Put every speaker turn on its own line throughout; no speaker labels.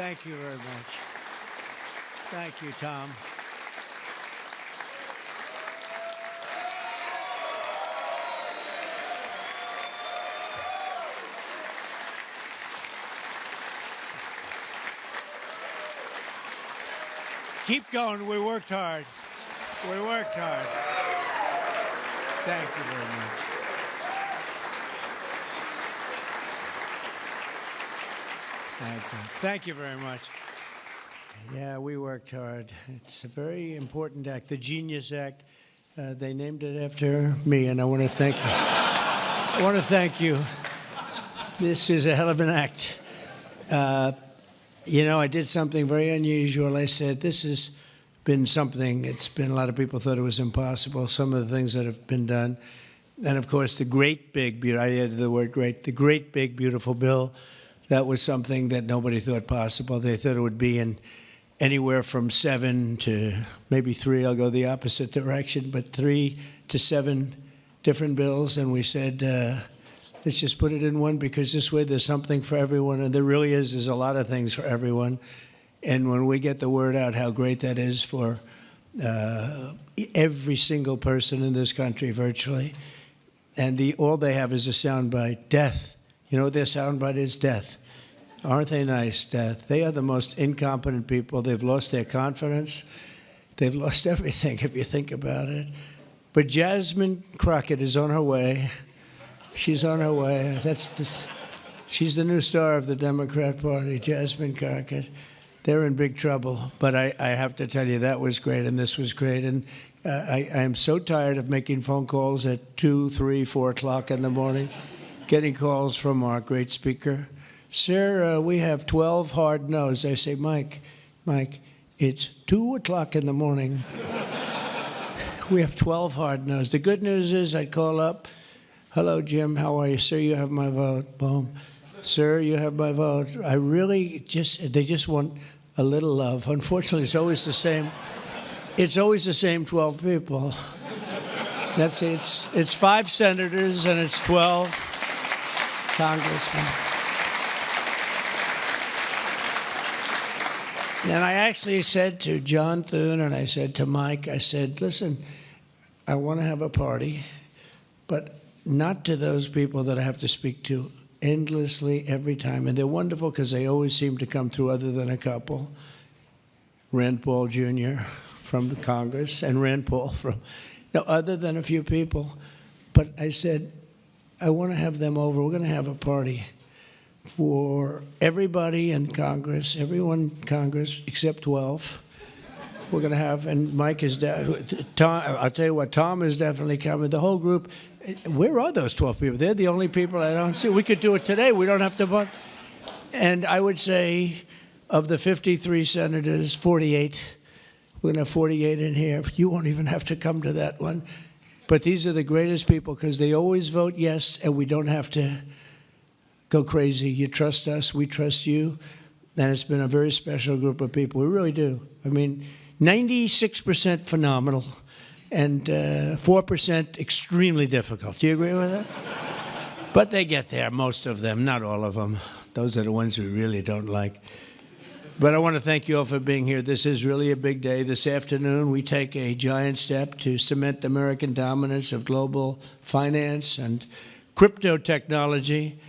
Thank you very much. Thank you, Tom. Keep going. We worked hard. We worked hard. Thank you very much. Thank you. Thank you very much. Yeah, we worked hard. It's a very important act, the Genius Act. They named it after me, and I want to thank you. I want to thank you. This is a hell of an act. You know, I did something very unusual. I said, this has been something, it's been, a lot of people thought it was impossible, some of the things that have been done. And of course, the great big, I added the word great, the great big beautiful bill, that was something that nobody thought possible. They thought it would be in anywhere from 7 to maybe 3, I'll go the opposite direction, but 3 to 7 different bills. And we said, let's just put it in one, because this way there's something for everyone. And there really is. There's a lot of things for everyone. And when we get the word out how great that is for every single person in this country, virtually, and all they have is a soundbite, death. You know what their soundbite is? Death. Aren't they nice, death? They are the most incompetent people. They've lost their confidence. They've lost everything, if you think about it. But Jasmine Crockett is on her way. She's on her way. She's the new star of the Democrat Party, Jasmine Crockett. They're in big trouble. But I have to tell you, that was great, and this was great. And I am so tired of making phone calls at 2, 3, 4 o'clock in the morning, getting calls from our great speaker. Sir, we have 12 hard no's. I say, Mike, it's 2 o'clock in the morning. We have 12 hard no's. The good news is I call up, hello, Jim, how are you? Sir, you have my vote. Boom. Sir, you have my vote. I really they just want a little love. Unfortunately, it's always the same. It's always the same 12 people. That's it. It's 5 senators and it's 12 congressmen. And I actually said to John Thune and I said to Mike, I said, listen, I want to have a party, but not to those people that I have to speak to endlessly every time. And they're wonderful because they always seem to come through, other than a couple. Rand Paul Jr. from the Congress and Rand Paul from, no, other than a few people. But I said, I want to have them over. We're going to have a party for everybody in Congress, everyone in Congress except 12. We're going to have, and Mike is, Tom, I'll tell you what, Tom is definitely coming. The whole group, where are those 12 people? They're the only people I don't see. We could do it today. We don't have to vote. And I would say of the 53 senators, 48, we're going to have 48 in here. You won't even have to come to that one. But these are the greatest people because they always vote yes, and we don't have to go crazy. You trust us, we trust you. And it's been a very special group of people. We really do. I mean, 96% phenomenal and 4% extremely difficult. Do you agree with that? But they get there, most of them, not all of them. Those are the ones we really don't like. But I want to thank you all for being here. This is really a big day. This afternoon, we take a giant step to cement American dominance of global finance and crypto technology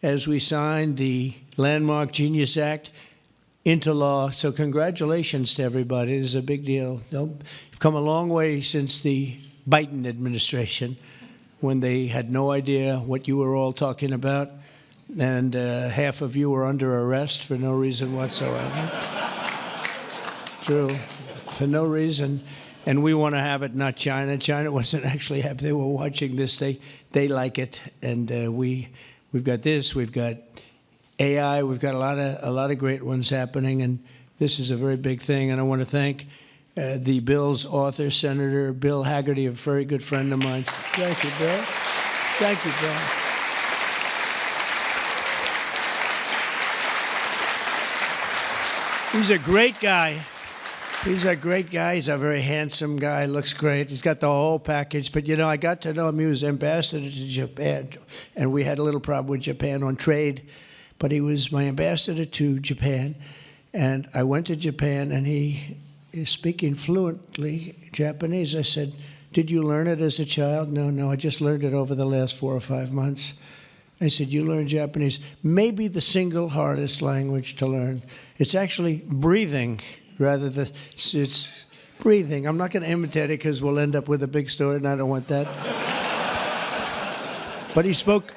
as we sign the landmark Genius Act into law. So congratulations to everybody. This is a big deal. You've come a long way since the Biden administration, when they had no idea what you were all talking about, and half of you were under arrest for no reason whatsoever. True, for no reason. And we want to have it, not China. China wasn't actually happy. They were watching this. They like it, and we've got this. We've got AI. We've got a lot of great ones happening, and this is a very big thing. And I want to thank the bill's author, Senator Bill Hagerty, a very good friend of mine. Thank you, Bill. Thank you, Bill. He's a great guy. He's a great guy. He's a very handsome guy. Looks great. He's got the whole package. But, you know, I got to know him. He was ambassador to Japan, and we had a little problem with Japan on trade. But he was my ambassador to Japan. And I went to Japan, and he is speaking fluently Japanese. I said, "Did you learn it as a child?" No, I just learned it over the last 4 or 5 months. I said, "You learned Japanese, maybe the single hardest language to learn. It's actually breathing rather than, it's breathing." I'm not going to imitate it because we'll end up with a big story, and I don't want that. But he spoke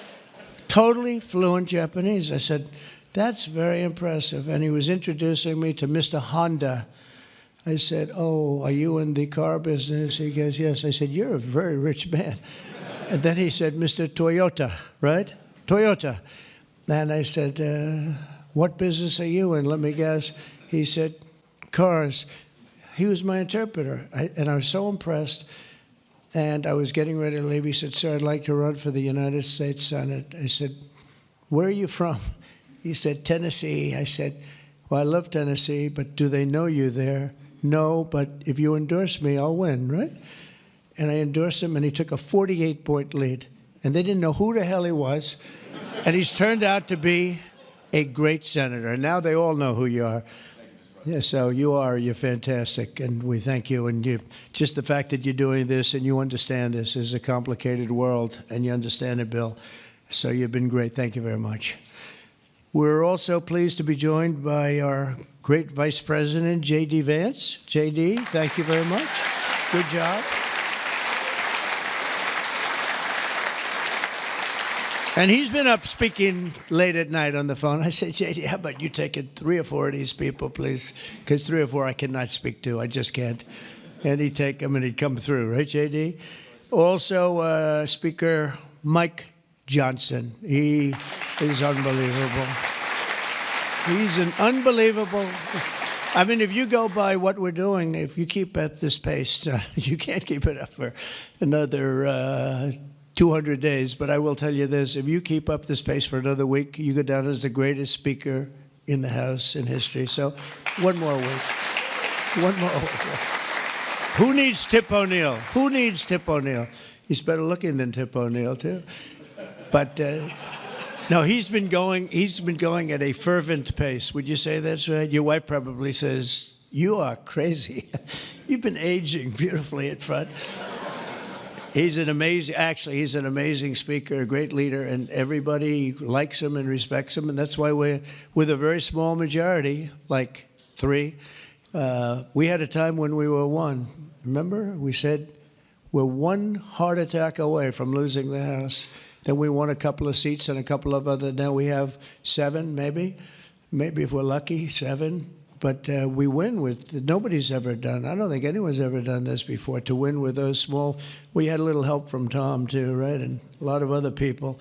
totally fluent Japanese. I said, "That's very impressive." And he was introducing me to Mr. Honda. I said, "Oh, are you in the car business?" He goes, "Yes." I said, "You're a very rich man." And then he said, "Mr. Toyota, right? Toyota." And I said, "What business are you in?" Let me guess. He said, "Cars." He was my interpreter, and I was so impressed. And I was getting ready to leave. He said, "Sir, I'd like to run for the United States Senate." I said, "Where are you from?" He said, "Tennessee." I said, "Well, I love Tennessee, but do they know you there?" "No, but if you endorse me, I'll win," right? And I endorsed him, and he took a 48-point lead. And they didn't know who the hell he was. And he's turned out to be a great senator. And now they all know who you are. Yeah, so you're fantastic, and we thank you. And just the fact that you're doing this and you understand this is a complicated world, and you understand it, Bill. So you've been great. Thank you very much. We're also pleased to be joined by our great Vice President, J.D. Vance. J.D., thank you very much. Good job. And he's been up speaking late at night on the phone. I said, "J.D., how about you taking 3 or 4 of these people, please? Because 3 or 4 I cannot speak to. I just can't." And he'd take them, and he'd come through, right, J.D.? Also, Speaker Mike Johnson. He is unbelievable. He's an unbelievable... I mean, if you go by what we're doing, if you keep at this pace, you can't keep it up for another 200 days. But I will tell you this, if you keep up this pace for another week, you go down as the greatest speaker in the House in history. So one more week. One more week. Who needs Tip O'Neill? Who needs Tip O'Neill? He's better looking than Tip O'Neill, too. But no, he's been going at a fervent pace. Would you say that's right? Your wife probably says, "You are crazy. You've been aging beautifully at front." He's an amazing speaker, a great leader, and everybody likes him and respects him. And that's why we're with a very small majority, like 3. We had a time when we were 1. Remember? We said we're 1 heart attack away from losing the House. Then we won a couple of seats and a couple of other. Now we have 7, maybe if we're lucky, 7. But we win with, nobody's ever done, I don't think anyone's ever done this before, to win with those small. We had a little help from Tom, too, right, and a lot of other people.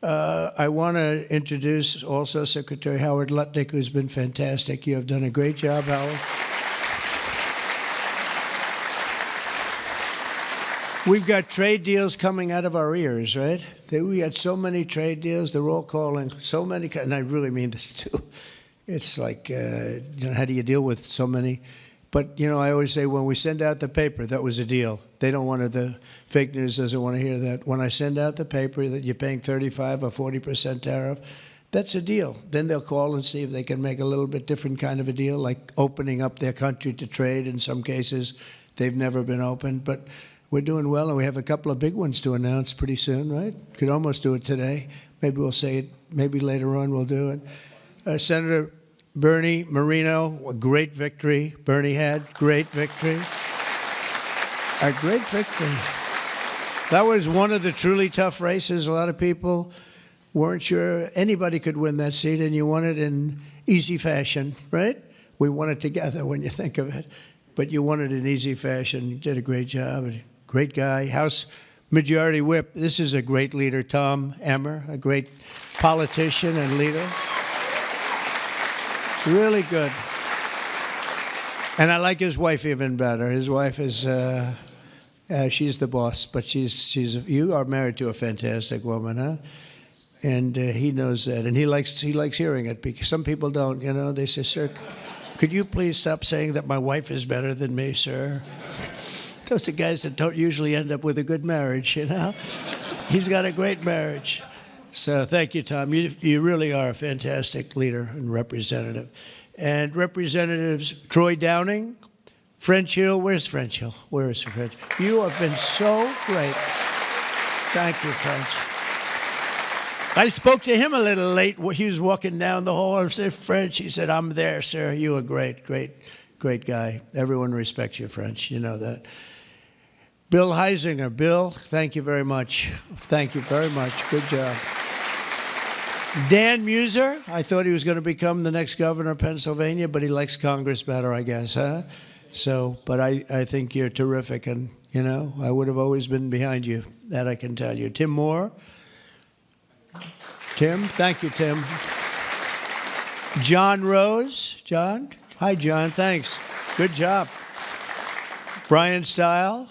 I want to introduce also Secretary Howard Lutnick, who's been fantastic. You have done a great job, Howard. We've got trade deals coming out of our ears, right? We had so many trade deals. They're all calling so many, and I really mean this, too. It's like, how do you deal with so many? But, I always say when we send out the paper, that was a deal. They don't want the fake news doesn't want to hear that. When I send out the paper that you're paying 35 or 40% tariff, that's a deal. Then they'll call and see if they can make a little bit different kind of a deal, like opening up their country to trade. In some cases, they've never been opened. But we're doing well, and we have a couple of big ones to announce pretty soon, right? Could almost do it today. Maybe we'll say it. Maybe later on we'll do it. Senator Bernie Moreno, a great victory. Bernie had great victory. A great victory. That was one of the truly tough races. A lot of people weren't sure anybody could win that seat, and you won it in easy fashion, right? We won it together when you think of it. But you won it in easy fashion. You did a great job. Great guy. House Majority Whip. This is a great leader, Tom Emmer, a great politician and leader. Really good. And I like his wife even better. His wife is, she's the boss, but you are married to a fantastic woman, huh? And he knows that, and he likes hearing it, because some people don't, they say, "Sir, could you please stop saying that my wife is better than me, sir?" Those are guys that don't usually end up with a good marriage, He's got a great marriage. So thank you, Tom. You really are a fantastic leader and representative. and Representatives Troy Downing, French Hill. Where's French Hill? Where is French? You have been so great. Thank you, French. I spoke to him a little late. He was walking down the hall. I said, French. He said, I'm there, sir. You are great, great guy. Everyone respects you, French. You know that. Bill Heisinger. Bill, thank you very much. Thank you very much. Good job. Dan Muser. I thought he was going to become the next governor of Pennsylvania, but he likes Congress better, I guess, huh? So, but I think you're terrific, and, you know, I would have always been behind you. That I can tell you. Tim Moore. Tim, thank you, Tim. John Rose. John? Hi, John, thanks. Good job. Brian Stile.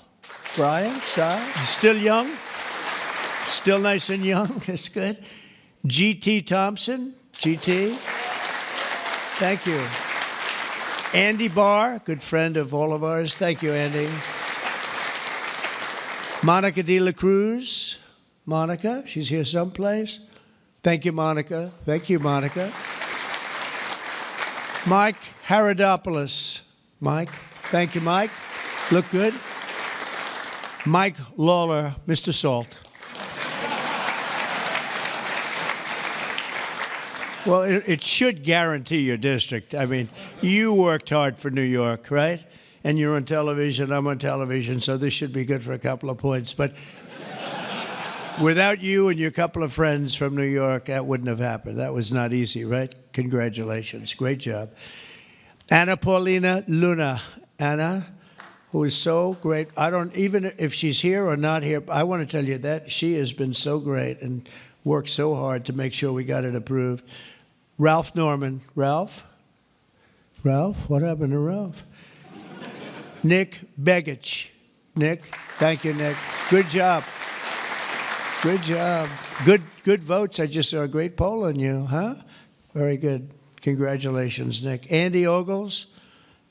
Brian Stile. Still young? Still nice and young. That's good. G.T. Thompson. G.T. Thank you. Andy Barr, good friend of all of ours. Thank you, Andy. Monica de la Cruz. Monica, she's here someplace. Thank you, Monica. Thank you, Monica. Mike Haradopoulos. Mike. Thank you, Mike. Look good. Mike Lawler, Mr. Salt. Well, it should guarantee your district. I mean, you worked hard for New York, right? And you're on television, I'm on television, so this should be good for a couple of points. But without you and your couple of friends from New York, that wouldn't have happened. That was not easy, right? Congratulations. Great job. Anna Paulina Luna. Anna, who is so great. I don't, even if she's here or not here, I want to tell you that she has been so great and worked so hard to make sure we got it approved. Ralph Norman. Ralph? Ralph? What happened to Ralph? Nick Begich. Nick? Thank you, Nick. Good job. Good job. Good votes. I just saw a great poll on you, huh? Very good. Congratulations, Nick. Andy Ogles.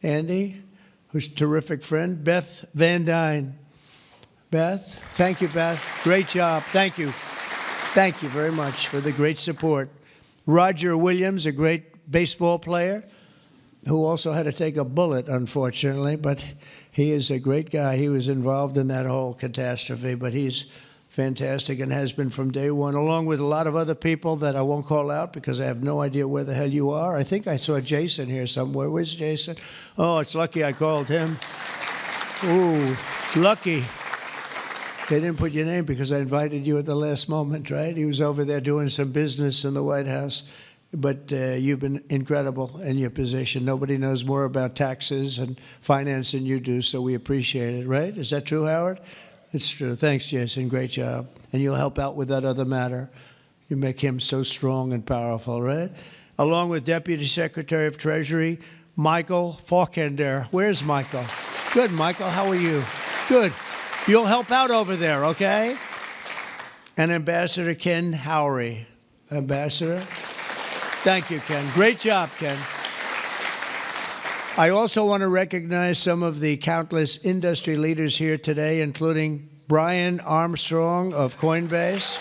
Andy, who's a terrific friend. Beth Van Dyne. Beth. Thank you, Beth. Great job. Thank you. Thank you very much for the great support. Roger Williams, a great baseball player, who also had to take a bullet, unfortunately, but he is a great guy. He was involved in that whole catastrophe, but he's fantastic and has been from day one, along with a lot of other people that I won't call out because I have no idea where the hell you are. I think I saw Jason here somewhere. Where's Jason? Oh, it's lucky I called him. Ooh, it's lucky. They didn't put your name because I invited you at the last moment, right? He was over there doing some business in the White House. But you've been incredible in your position. Nobody knows more about taxes and finance than you do, so we appreciate it, right? Is that true, Howard? It's true. Thanks, Jason. Great job. And you'll help out with that other matter. You make him so strong and powerful, right? Along with Deputy Secretary of Treasury, Michael Faulkender. Where's Michael? Good, Michael. How are you? Good. You'll help out over there, okay? And Ambassador Ken Howry. Ambassador? Thank you, Ken. Great job, Ken. I also want to recognize some of the countless industry leaders here today, including Brian Armstrong of Coinbase.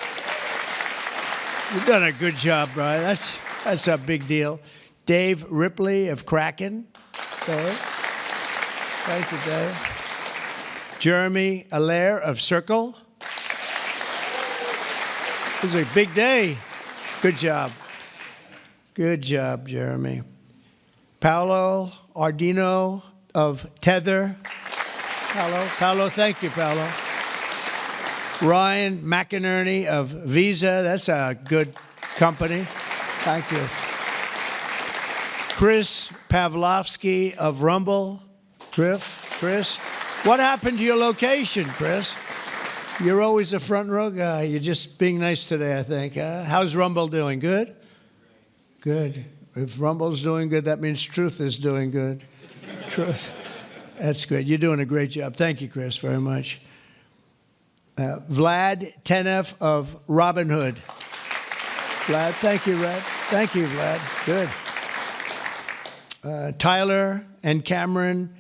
You've done a good job, Brian. That's a big deal. Dave Ripley of Kraken. Dave. Thank you, Dave. Jeremy Allaire of Circle. This is a big day. Good job. Good job, Jeremy. Paolo Ardino of Tether. Paolo, thank you, Paolo. Ryan McInerney of Visa. That's a good company. Thank you. Chris Pavlovsky of Rumble. Chris, what happened to your location, Chris? You're always a front row guy. You're just being nice today, I think. How's Rumble doing? Good? Good. If Rumble's doing good, that means Truth is doing good. Truth. That's great. You're doing a great job. Thank you, Chris, very much. Vlad Tenev of Robinhood. Vlad, thank you, Vlad. Thank you, Vlad. Good. Tyler and Cameron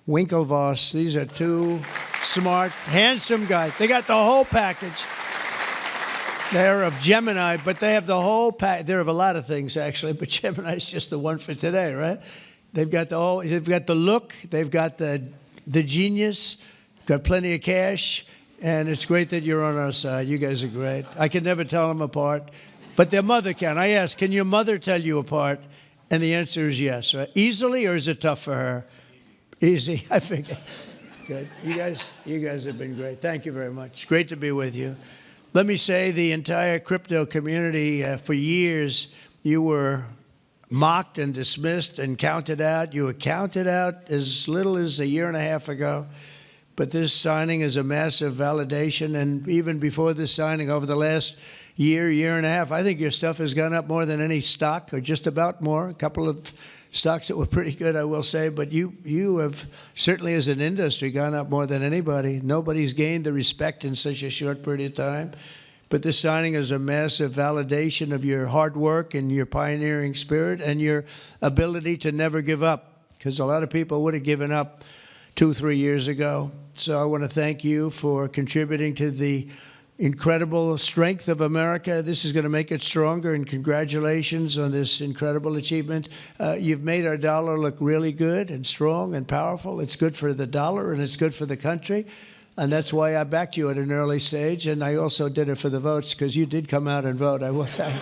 Winklevoss. These are two smart, handsome guys. They got the whole package. They're of Gemini, but they have the whole pack. They're of a lot of things, actually, but Gemini's just the one for today, right? They've got they've got the look, they've got the genius, got plenty of cash, and it's great that you're on our side. You guys are great. I can never tell them apart, but their mother can. I asked, can your mother tell you apart? And the answer is yes, right? Easily, or is it tough for her? Easy, I figure. Good. You guys have been great. Thank you very much. Great to be with you. Let me say the entire crypto community, for years, you were mocked and dismissed and counted out. You were counted out as little as a year and a half ago. But this signing is a massive validation. And even before this signing, over the last year and a half, I think your stuff has gone up more than any stock, or just about more. A couple of stocks that were pretty good, I will say. But you have certainly, as an industry, gone up more than anybody. Nobody's gained the respect in such a short period of time. But this signing is a massive validation of your hard work and your pioneering spirit and your ability to never give up, because a lot of people would have given up 2-3 years ago. So I want to thank you for contributing to the incredible strength of America. This is going to make it stronger, and congratulations on this incredible achievement. You've made our dollar look really good and strong and powerful. It's good for the dollar, and it's good for the country. And that's why I backed you at an early stage, and I also did it for the votes, because you did come out and vote, I will tell you.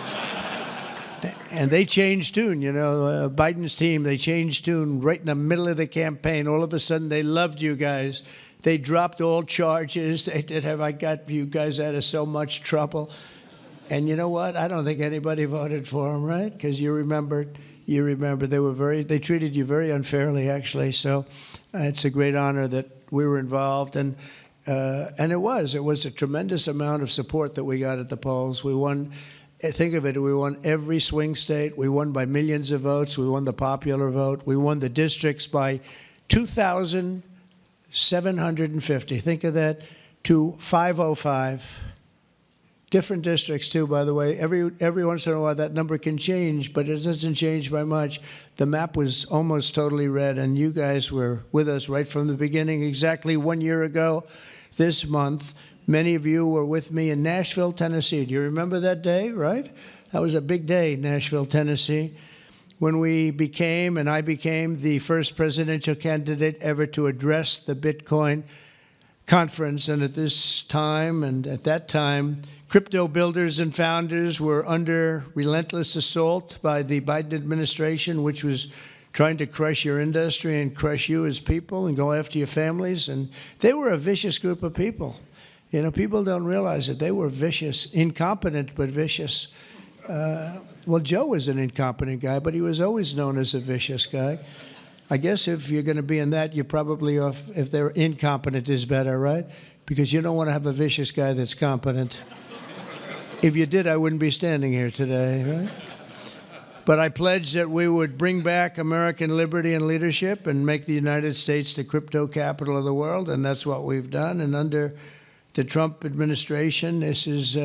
And they changed tune, you know, Biden's team, they changed tune right in the middle of the campaign. All of a sudden, they loved you guys. They dropped all charges. They did have, I got you guys out of so much trouble. And you know what? I don't think anybody voted for them, right? Because you remember, they treated you very unfairly, actually. So it's a great honor that we were involved. And it was a tremendous amount of support that we got at the polls. We won, think of it, we won every swing state. We won by millions of votes. We won the popular vote. We won the districts by 2,750. Think of that, to 505. Different districts, too, by the way. Every once in a while, that number can change, but it doesn't change by much. The map was almost totally red, and you guys were with us right from the beginning. Exactly 1 year ago this month, many of you were with me in Nashville, Tennessee. Do you remember that day, right? That was a big day, Nashville, Tennessee, when I became the first presidential candidate ever to address the Bitcoin conference. And at this time, and at that time, crypto builders and founders were under relentless assault by the Biden administration, which was trying to crush your industry and crush you as people and go after your families. And they were a vicious group of people. You know, people don't realize it. They were vicious, incompetent, but vicious. Well, Joe was an incompetent guy, but he was always known as a vicious guy. I guess if you're going to be in that, you're probably off, if they're incompetent is better, right? Because you don't want to have a vicious guy that's competent. If you did, I wouldn't be standing here today, right? But I pledged that we would bring back American liberty and leadership and make the United States the crypto capital of the world, and that's what we've done. And under the Trump administration, this is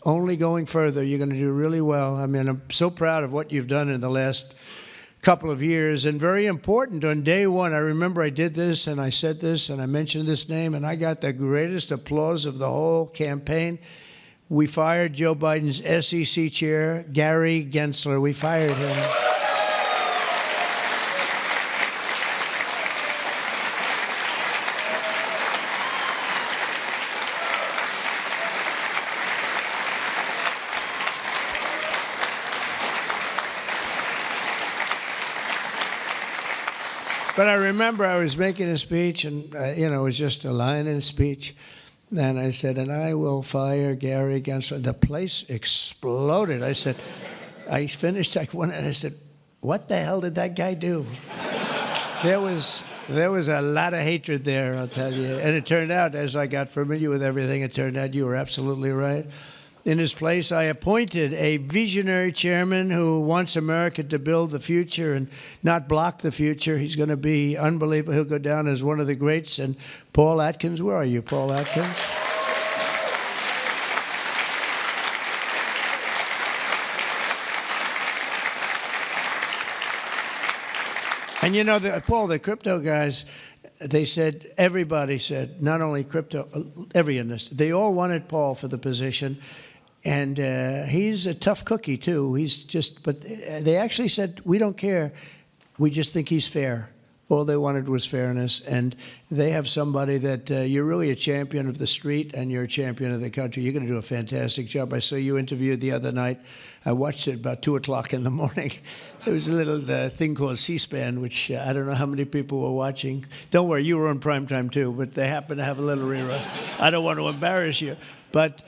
only going further. You're going to do really well. I mean, I'm so proud of what you've done in the last couple of years. And very important, on day one, I remember I did this and I said this and I mentioned this name, and I got the greatest applause of the whole campaign. We fired Joe Biden's SEC chair, Gary Gensler. We fired him. But I remember I was making a speech, and it was just a line in a speech. And I said, and I will fire Gary Gensler. The place exploded. I said, I finished, and I said, what the hell did that guy do? There was a lot of hatred there, I'll tell you. And it turned out, as I got familiar with everything, it turned out you were absolutely right. In his place, I appointed a visionary chairman who wants America to build the future and not block the future. He's going to be unbelievable. He'll go down as one of the greats. And Paul Atkins, where are you, Paul Atkins? And Paul, the crypto guys, they said, everybody said, not only crypto, every industry, they all wanted Paul for the position. And he's a tough cookie, too. But they actually said, we don't care. We just think he's fair. All they wanted was fairness. And they have somebody that you're really a champion of the street and you're a champion of the country. You're going to do a fantastic job. I saw you interviewed the other night. I watched it about 2 o'clock in the morning. There was a little thing called C-SPAN, which I don't know how many people were watching. Don't worry, you were on primetime too, but they happen to have a little rerun. I don't want to embarrass you. But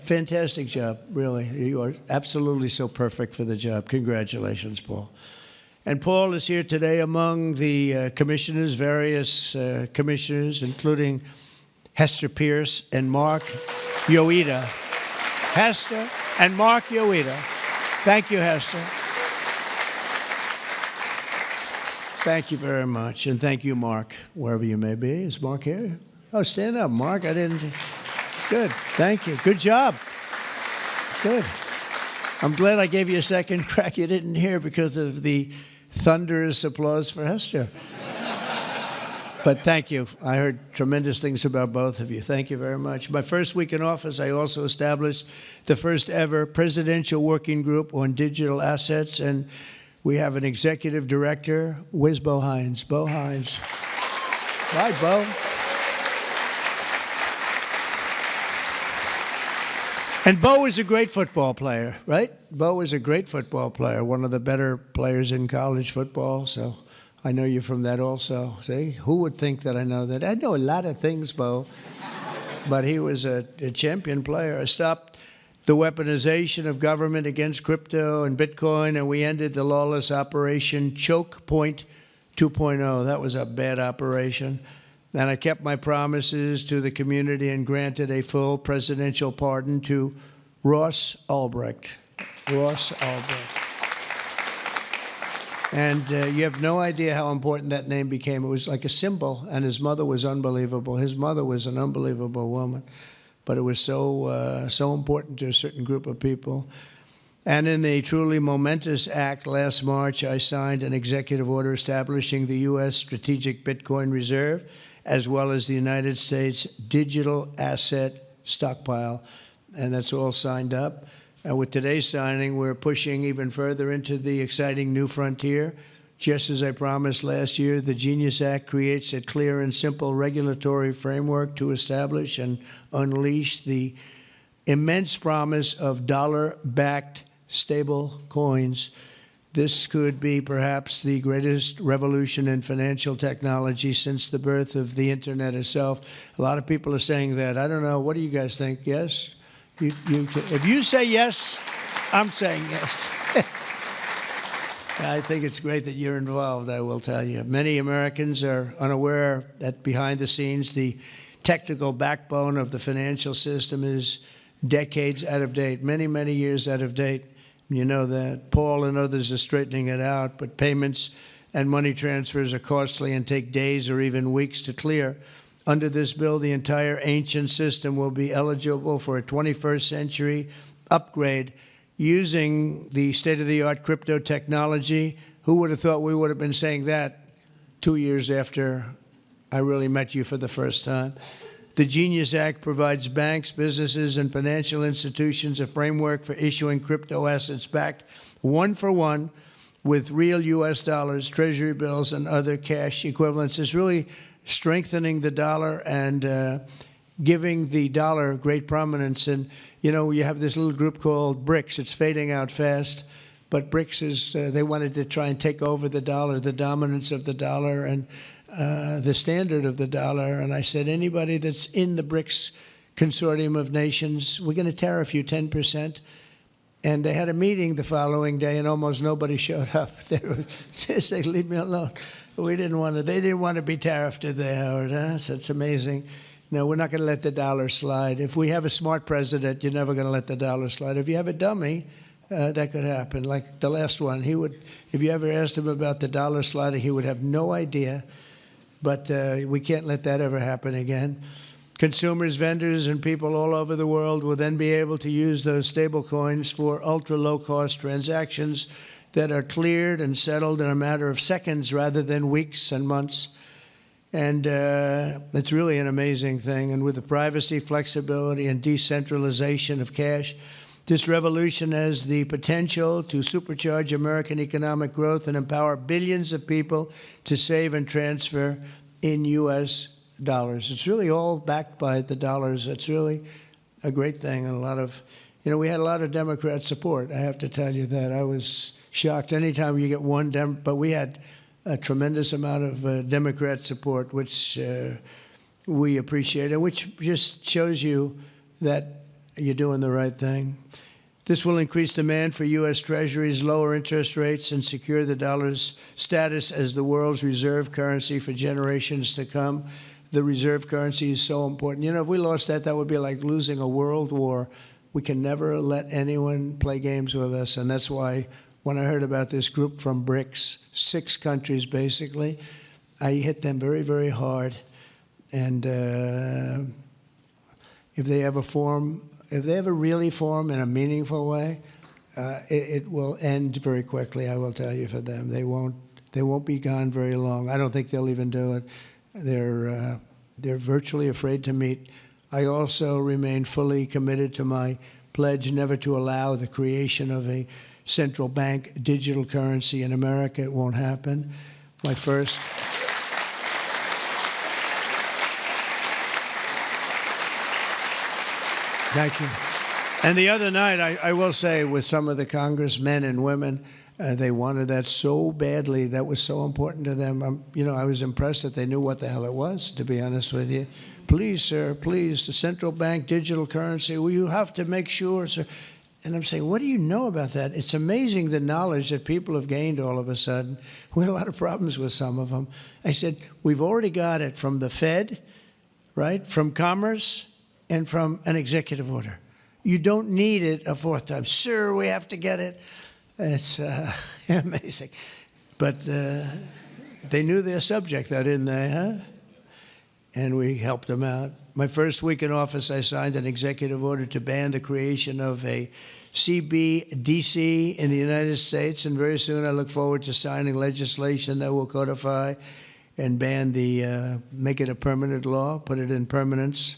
fantastic job, really. You are absolutely so perfect for the job. Congratulations, Paul. And Paul is here today among the commissioners, various commissioners, including Hester Pierce and Mark Yoida. Hester and Mark Yoida. Thank you, Hester. Thank you very much. And thank you, Mark, wherever you may be. Is Mark here? Oh, stand up, Mark. I didn't. Good. Thank you. Good job. Good. I'm glad I gave you a second crack you didn't hear because of the thunderous applause for Hester. But thank you. I heard tremendous things about both of you. Thank you very much. My first week in office, I also established the first ever presidential working group on digital assets, and we have an executive director. Where's Bo Hines? Bo Hines. Hi, Bo. And Bo is a great football player, right? Bo is a great football player, one of the better players in college football. So I know you from that also. See, who would think that I know that? I know a lot of things, Bo. But he was a champion player. I stopped the weaponization of government against crypto and Bitcoin, and we ended the lawless operation Choke Point 2.0. That was a bad operation. And I kept my promises to the community and granted a full presidential pardon to Ross Ulbricht. Ross Ulbricht. And you have no idea how important that name became. It was like a symbol, and his mother was unbelievable. His mother was an unbelievable woman, but it was so important to a certain group of people. And in the truly momentous act last March, I signed an executive order establishing the U.S. Strategic Bitcoin Reserve, as well as the United States Digital Asset Stockpile. And that's all signed up. And with today's signing, we're pushing even further into the exciting new frontier. Just as I promised last year, the Genius Act creates a clear and simple regulatory framework to establish and unleash the immense promise of dollar-backed stable coins. This could be perhaps the greatest revolution in financial technology since the birth of the Internet itself. A lot of people are saying that. I don't know. What do you guys think? Yes? If you say yes, I'm saying yes. I think it's great that you're involved, I will tell you. Many Americans are unaware that behind the scenes, the technical backbone of the financial system is decades out of date, many, many years out of date. You know that. Paul and others are straightening it out, but payments and money transfers are costly and take days or even weeks to clear. Under this bill, the entire ancient system will be eligible for a 21st century upgrade using the state-of-the-art crypto technology. Who would have thought we would have been saying that 2 years after I really met you for the first time? The Genius Act provides banks, businesses, and financial institutions a framework for issuing crypto assets backed one-for-one with real U.S. dollars, treasury bills, and other cash equivalents. It's really strengthening the dollar and giving the dollar great prominence. And, you know, you have this little group called BRICS. It's fading out fast. But BRICS is, they wanted to try and take over the dollar, the dominance of the dollar, and the standard of the dollar. And I said, anybody that's in the BRICS consortium of nations, we're going to tariff you 10%. And they had a meeting the following day, and almost nobody showed up. They said, leave me alone. They didn't want to be tariffed, did they, Howard? So it's amazing. No, we're not going to let the dollar slide. If we have a smart president, you're never going to let the dollar slide. If you have a dummy, that could happen. Like the last one, he would, if you ever asked him about the dollar sliding, he would have no idea. But we can't let that ever happen again. Consumers, vendors, and people all over the world will then be able to use those stable coins for ultra-low-cost transactions that are cleared and settled in a matter of seconds rather than weeks and months. And it's really an amazing thing. And with the privacy, flexibility, and decentralization of cash, this revolution has the potential to supercharge American economic growth and empower billions of people to save and transfer in U.S. dollars. It's really all backed by the dollars. It's really a great thing. And a lot of, we had a lot of Democrat support. I have to tell you that. I was shocked anytime you get one but we had a tremendous amount of Democrat support, which we appreciate, and which just shows you that you're doing the right thing. This will increase demand for U.S. Treasuries, lower interest rates, and secure the dollar's status as the world's reserve currency for generations to come. The reserve currency is so important. If we lost that, that would be like losing a world war. We can never let anyone play games with us, and that's why when I heard about this group from BRICS, 6 countries basically, I hit them very, very hard. And if they ever really form in a meaningful way, it will end very quickly, I will tell you, for them. They won't be gone very long. I don't think they'll even do it. They're virtually afraid to meet. I also remain fully committed to my pledge never to allow the creation of a central bank digital currency in America. It won't happen. My first. Thank you. And the other night, I will say, with some of the congressmen and women, they wanted that so badly. That was so important to them. I was impressed that they knew what the hell it was, to be honest with you. Please, sir, please, the central bank digital currency. Well, you have to make sure, sir. And I'm saying, what do you know about that? It's amazing the knowledge that people have gained all of a sudden. We had a lot of problems with some of them. I said, we've already got it from the Fed, right, from Commerce, and from an executive order. You don't need it a 4th time. Sir, we have to get it. It's amazing. But they knew their subject, though, didn't they, huh? And we helped them out. My first week in office, I signed an executive order to ban the creation of a CBDC in the United States, and very soon I look forward to signing legislation that will codify and ban make it a permanent law, put it in permanence.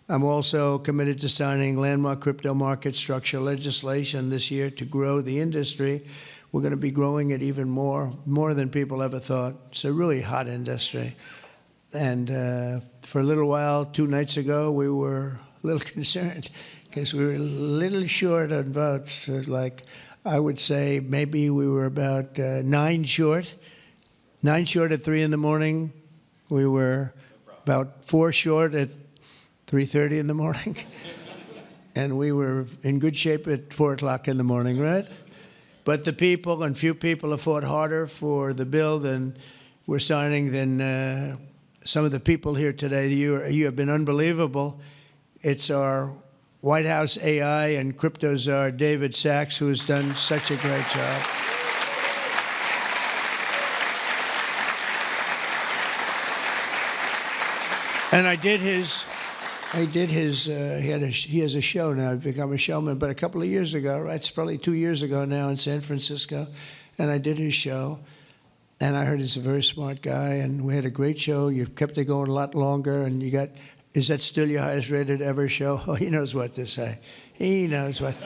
I'm also committed to signing landmark crypto market structure legislation this year to grow the industry. We're going to be growing it even more than people ever thought. It's a really hot industry. And for a little while, 2 nights ago, we were a little concerned because we were a little short on votes. Like, I would say maybe we were about 9 short. 9 short at 3 in the morning. We were about 4 short at 3:30 in the morning. And we were in good shape at 4 o'clock in the morning, right? But the people, and few people, have fought harder for the bill than we're signing than some of the people here today. You have been unbelievable. It's our White House AI and crypto czar, David Sachs, who has done such a great job. And he has a show now. I've become a showman, but a couple of years ago, right? It's probably 2 years ago now in San Francisco, and I did his show. And I heard he's a very smart guy, and we had a great show. You've kept it going a lot longer, and is that still your highest rated ever show? Oh, he knows what to say. He knows what.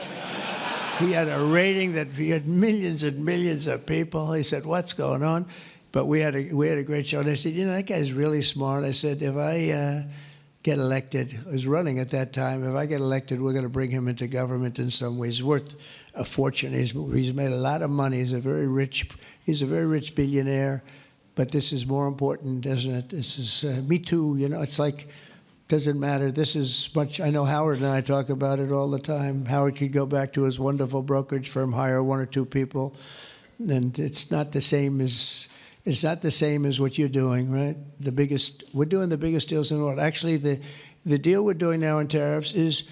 He had a rating that he had millions and millions of people. He said, what's going on? But we had a great show. And I said, that guy's really smart. I said, if I get elected, I was running at that time, if I get elected, we're going to bring him into government in some ways. He's worth a fortune. He's made a lot of money. He's a very rich billionaire. But this is more important, isn't it? This is me too. It's like, doesn't matter. This is much. I know Howard and I talk about it all the time. Howard could go back to his wonderful brokerage firm, hire 1 or 2 people, and it's not the same as what you're doing, right? We're doing the biggest deals in the world. Actually, the deal we're doing now in tariffs is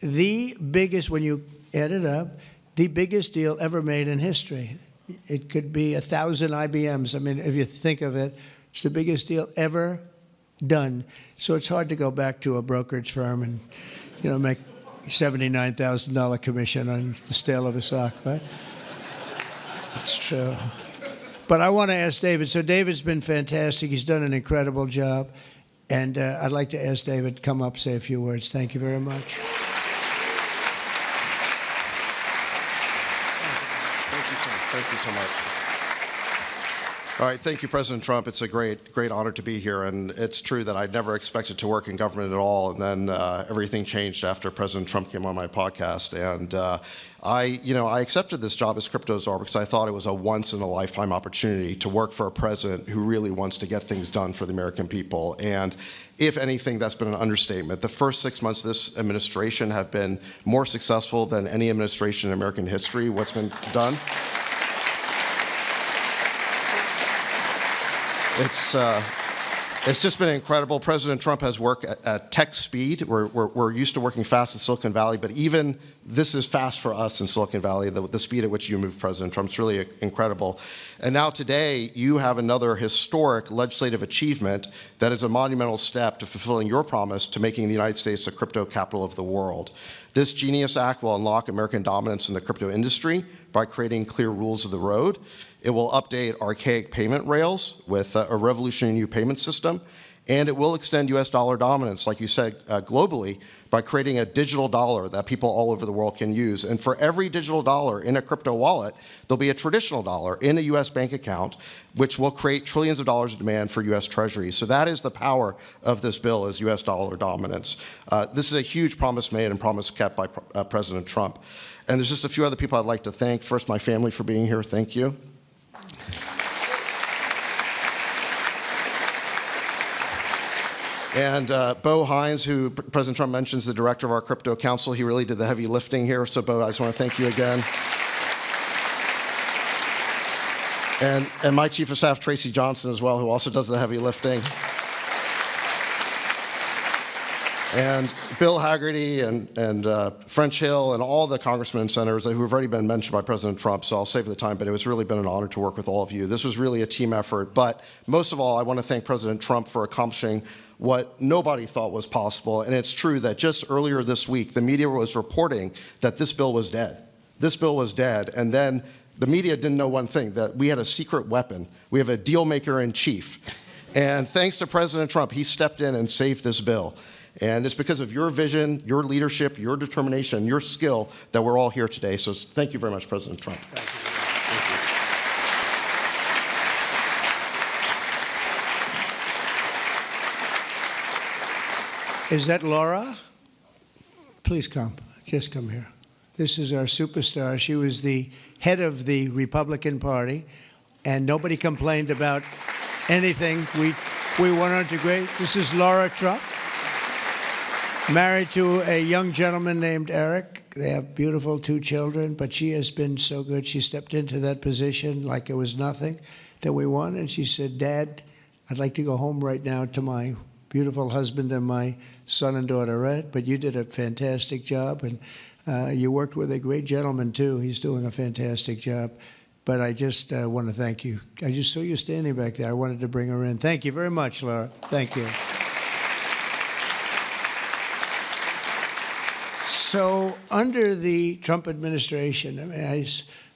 the biggest, when you add it up, the biggest deal ever made in history. It could be 1,000 IBMs. I mean, if you think of it, it's the biggest deal ever done. So it's hard to go back to a brokerage firm and, make $79,000 commission on the sale of a stock, right? It's true. But I want to ask David. So David's been fantastic. He's done an incredible job. And I'd like to ask David to come up, say a few words. Thank you very much.
Thank you, sir. Thank you so much. All right, thank you, President Trump. It's a great honor to be here, and it's true that I never expected to work in government at all, and then everything changed after President Trump came on my podcast, and I accepted this job as crypto czar because I thought it was a once-in-a-lifetime opportunity to work for a president who really wants to get things done for the American people, and if anything, that's been an understatement. The first 6 months of this administration have been more successful than any administration in American history. What's been done? It's just been incredible. President Trump has worked at tech speed. We're used to working fast in Silicon Valley, but even this is fast for us in Silicon Valley, the speed at which you move, President Trump. It's really incredible. And now today, you have another historic legislative achievement that is a monumental step to fulfilling your promise to making the United States the crypto capital of the world. This Genius Act will unlock American dominance in the crypto industry by creating clear rules of the road. It will update archaic payment rails with a revolutionary new payment system, and it will extend U.S. dollar dominance, like you said, globally, by creating a digital dollar that people all over the world can use. And for every digital dollar in a crypto wallet, there'll be a traditional dollar in a U.S. bank account, which will create trillions of dollars of demand for U.S. treasuries. So that is the power of this bill, is U.S. dollar dominance. This is a huge promise made and promise kept by President Trump. And there's just a few other people I'd like to thank. First, my family for being here. Thank you. And Bo Hines, who President Trump mentions, the director of our crypto council, he really did the heavy lifting here. So, Bo, I just want to thank you again. And my chief of staff, Tracy Johnson, as well, who also does the heavy lifting. And Bill Haggerty and French Hill and all the congressmen and senators who have already been mentioned by President Trump, so I'll save the time, but it was really been an honor to work with all of you. This was really a team effort, but most of all, I want to thank President Trump for accomplishing what nobody thought was possible, and it's true that just earlier this week, the media was reporting that this bill was dead. This bill was dead, and then the media didn't know one thing, that we had a secret weapon. We have a deal maker in chief. And thanks to President Trump, he stepped in and saved this bill. And it's because of your vision, your leadership, your determination, your skill that we're all here today. So thank you very much, President Trump. Thank
you. Is that Laura? Please come. Just come here. This is our superstar. She was the head of the Republican Party, and nobody complained about anything. We went on to great. This is Laura Trump. Married to a young gentleman named Eric. They have beautiful 2 children, but she has been so good. She stepped into that position like it was nothing that we won, and she said, Dad, I'd like to go home right now to my beautiful husband and my son and daughter, Red, but you did a fantastic job, and you worked with a great gentleman, too. He's doing a fantastic job. But I just want to thank you. I just saw you standing back there. I wanted to bring her in. Thank you very much, Laura. Thank you. So under the Trump administration, I mean,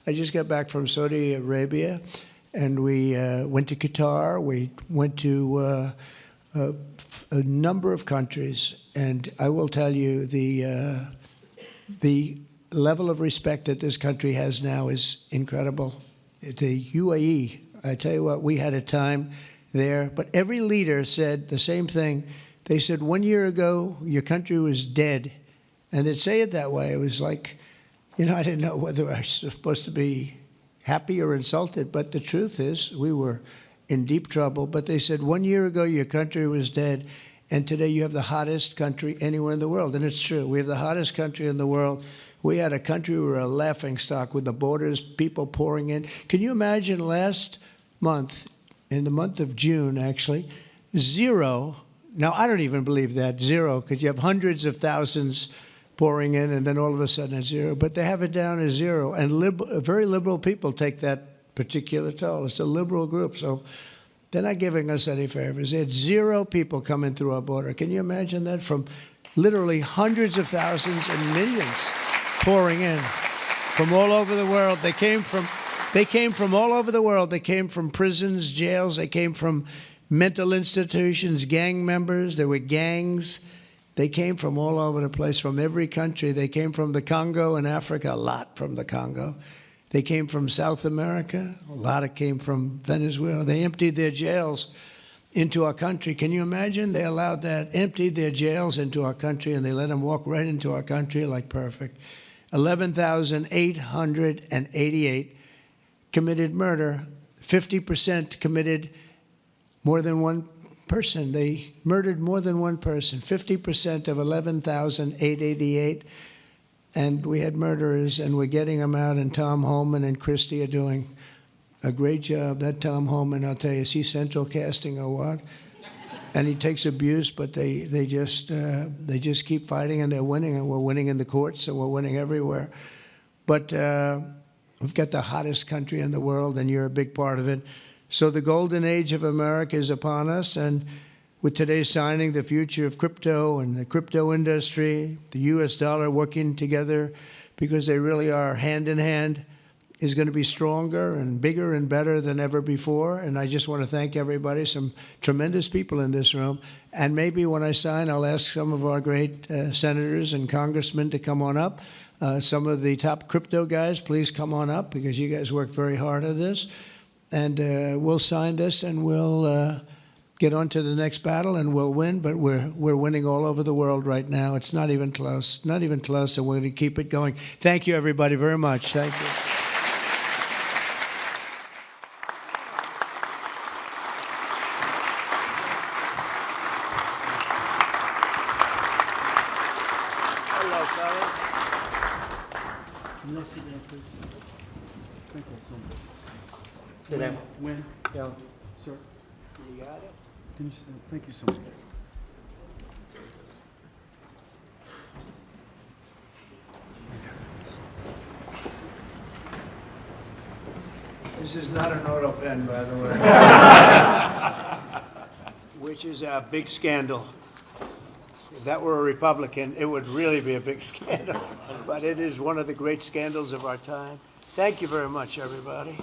I just got back from Saudi Arabia, and we went to Qatar. We went to a number of countries, and I will tell you the level of respect that this country has now is incredible. The UAE, I tell you what, we had a time there, but every leader said the same thing. They said 1 year ago, your country was dead. And they'd say it that way. It was like, I didn't know whether I was supposed to be happy or insulted. But the truth is, we were in deep trouble. But they said 1 year ago, your country was dead. And today you have the hottest country anywhere in the world. And it's true. We have the hottest country in the world. We had a country, we were a laughingstock with the borders, people pouring in. Can you imagine last month, in the month of June, actually, 0. Now, I don't even believe that, 0, because you have hundreds of thousands pouring in, and then all of a sudden it's 0. But they have it down as 0. And very liberal people take that particular toll. It's a liberal group, so they're not giving us any favors. It's 0 people coming through our border. Can you imagine that? From literally hundreds of thousands and millions pouring in from all over the world. They came from They came from all over the world. They came from prisons, jails. They came from mental institutions, gang members. There were gangs. They came from all over the place, from every country. They came from the Congo in Africa, a lot from the Congo. They came from South America. A lot of came from Venezuela. They emptied their jails into our country. Can you imagine? They allowed that, emptied their jails into our country, and they let them walk right into our country like perfect. 11,888 committed murder. 50% committed more than one person. They murdered more than one person. 50% of 11,888. And we had murderers, and we're getting them out, and Tom Homan and Christie are doing a great job. That Tom Homan, I'll tell you, is he central casting or what? And he takes abuse, but they just keep fighting, and they're winning, and we're winning in the courts, and we're winning everywhere. But we've got the hottest country in the world, and you're a big part of it. So the golden age of America is upon us, and with today's signing, the future of crypto and the crypto industry, the U.S. dollar working together, because they really are hand in hand, is going to be stronger and bigger and better than ever before. And I just want to thank everybody, some tremendous people in this room. And maybe when I sign, I'll ask some of our great senators and congressmen to come on up. Some of the top crypto guys, please come on up, because you guys worked very hard at this. And we'll sign this, and we'll get on to the next battle, and we'll win. But we're winning all over the world right now. It's not even close, not even close, and we're going to keep it going. Thank you, everybody, very much. Thank you. Hello, fellas.
No, sit down, please. Thank you so much.
Sit down.
When?
Yeah.
Sir,
You got it?
can you sit down? Thank you so much.
This is not an auto pen, by the way. Which is a big scandal. If that were a Republican, it would really be a big scandal. But it is one of the great scandals of our time. Thank you very much, everybody.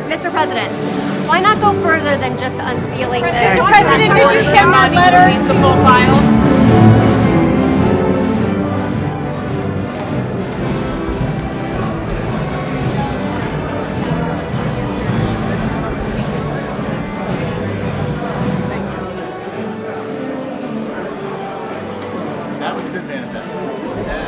Mr. President, why not go further than just unsealing this?
Mr. President, did you send that letter? Release the full file.
That was a good manifesto.